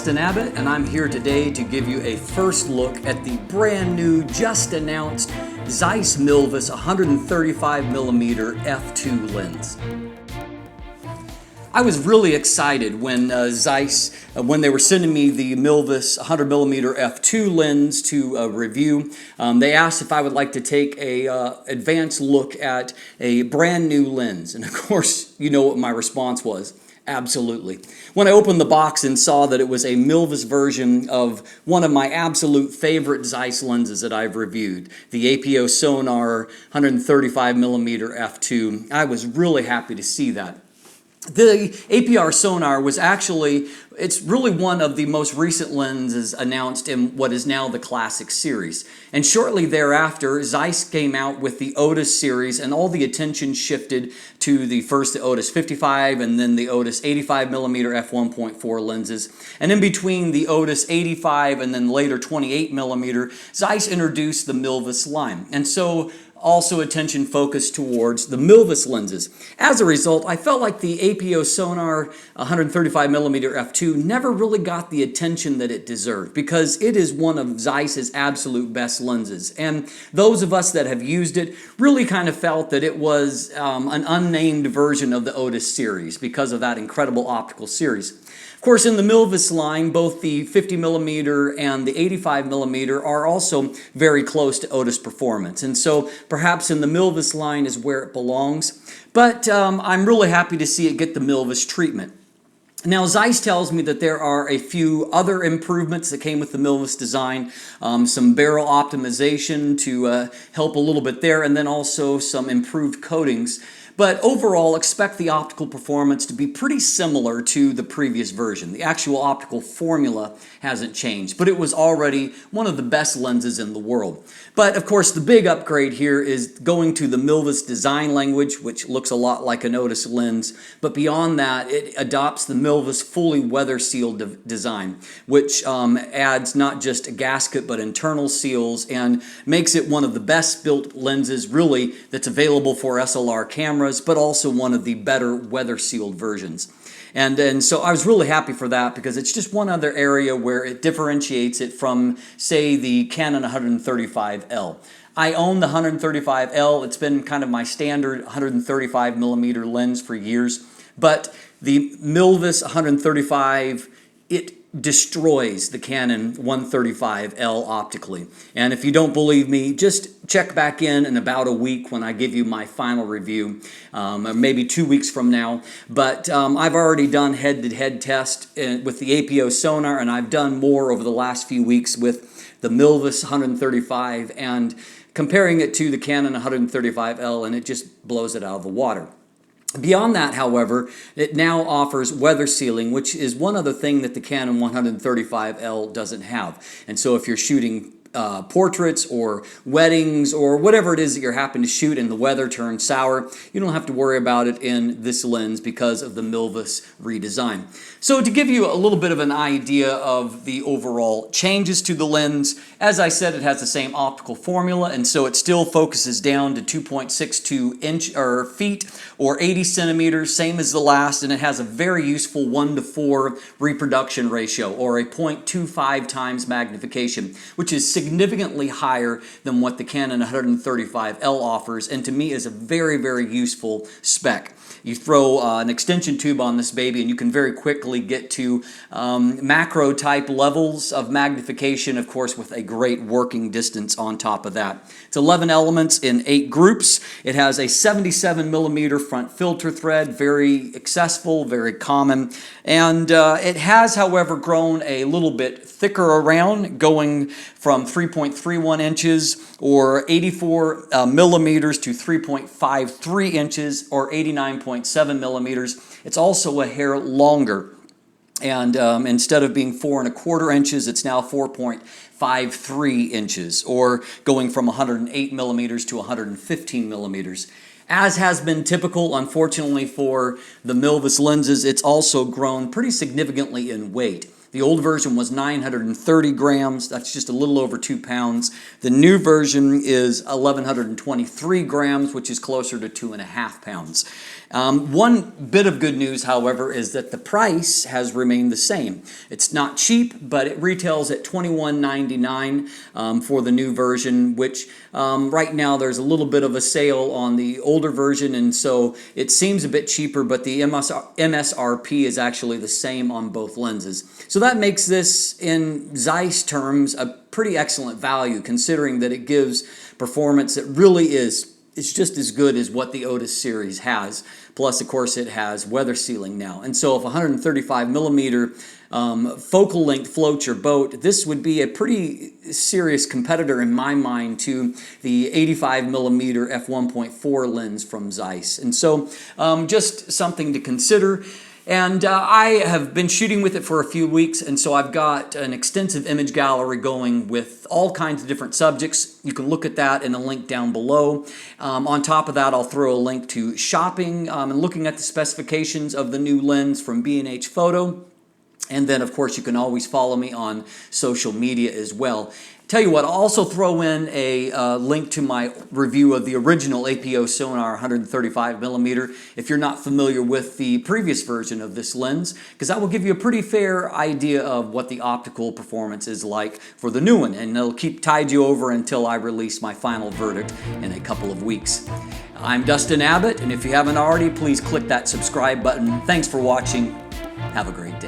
Dustin Abbott, and I'm here today to give you a first look at the brand new, just announced Zeiss Milvus 135mm f2 lens. I was really excited when Zeiss, when they were sending me the Milvus 100mm f2 lens to review. They asked if I would like to take a advanced look at a brand new lens, and of course, you know what my response was. Absolutely. When I opened the box and saw that it was a Milvus version of one of my absolute favorite Zeiss lenses that I've reviewed, the APO Sonar 135mm f2, I was really happy to see that. The APR Sonar was actually, it's really one of the most recent lenses announced in what is now the Classic series. And shortly thereafter, Zeiss came out with the Otis series, and all the attention shifted to the first, the Otis 55, and then the Otis 85mm f1.4 lenses. And in between the Otis 85 and then later 28mm, Zeiss introduced the Milvus line. And so also attention focused towards the Milvus lenses. As a result, I felt like the APO Sonar 135mm f2 never really got the attention that it deserved, because it is one of Zeiss's absolute best lenses. And those of us that have used it really kind of felt that it was an unnamed version of the Otis series because of that incredible optical series. Of course, in the Milvus line, both the 50mm and the 85mm are also very close to Otis performance. And so perhaps in the Milvus line is where it belongs. But I'm really happy to see it get the Milvus treatment. Now, Zeiss tells me that there are a few other improvements that came with the Milvus design, some barrel optimization to help a little bit there, and then also some improved coatings. But overall, expect the optical performance to be pretty similar to the previous version. The actual optical formula hasn't changed, but it was already one of the best lenses in the world. But of course, the big upgrade here is going to the Milvus design language, which looks a lot like an Otis lens. But beyond that, it adopts the Milvus fully weather-sealed design, which adds not just a gasket, but internal seals, and makes it one of the best-built lenses, really, that's available for SLR cameras, but also one of the better weather-sealed versions. And so I was really happy for that, because it's just one other area where it differentiates it from, say, the Canon 135L. I own the 135L. It's been kind of my standard 135mm lens for years. But the Milvus 135, it destroys the Canon 135L optically. And if you don't believe me, just check back in about a week when I give you my final review, or maybe 2 weeks from now. But I've already done head-to-head test with the APO Sonar, and I've done more over the last few weeks with the Milvus 135 and comparing it to the Canon 135L, and it just blows it out of the water. Beyond that, however, it now offers weather sealing, which is one other thing that the Canon 135L doesn't have. And so if you're shooting portraits or weddings or whatever it is that you're happening to shoot and the weather turns sour, you don't have to worry about it in this lens because of the Milvus redesign. So to give you a little bit of an idea of the overall changes to the lens, as I said, it has the same optical formula, and so it still focuses down to 2.62 feet or 80 centimeters, same as the last, and it has a very useful 1:4 reproduction ratio, or a 0.25 times magnification, which is significantly higher than what the Canon 135L offers, and to me is a very, very useful spec. You throw an extension tube on this baby and you can very quickly get to macro type levels of magnification, of course, with a great working distance on top of that. It's 11 elements in 8 groups. It has a 77mm front filter thread, very accessible, very common. And it has, however, grown a little bit thicker around, going from 3.31 inches or 84 millimeters to 3.53 inches or 89.7 millimeters. It's also a hair longer. And instead of being 4¼ inches, it's now 4.53 inches, or going from 108 millimeters to 115 millimeters. As has been typical, unfortunately, for the Milvus lenses, it's also grown pretty significantly in weight. The old version was 930 grams. That's just a little over 2 pounds. The new version is 1,123 grams, which is closer to 2.5 pounds. One bit of good news, however, is that the price has remained the same. It's not cheap, but it retails at $21.99 for the new version, which right now there's a little bit of a sale on the older version, and so it seems a bit cheaper, but the MSRP is actually the same on both lenses. So that makes this, in Zeiss terms, a pretty excellent value, considering that it gives performance that really is just as good as what the Otis series has. Plus, of course, it has weather sealing now. And so if 135 millimeter focal length floats your boat, this would be a pretty serious competitor in my mind to the 85 millimeter f1.4 lens from Zeiss. And so just something to consider. And I have been shooting with it for a few weeks, and so I've got an extensive image gallery going with all kinds of different subjects. You can look at that in a link down below. On top of that, I'll throw a link to shopping and looking at the specifications of the new lens from B&H Photo. And then, of course, you can always follow me on social media as well. Tell you what, I'll also throw in a link to my review of the original APO Sonar 135 millimeter if you're not familiar with the previous version of this lens, because that will give you a pretty fair idea of what the optical performance is like for the new one, and it'll tide you over until I release my final verdict in a couple of weeks. I'm Dustin Abbott, and if you haven't already, please click that subscribe button. Thanks for watching. Have a great day.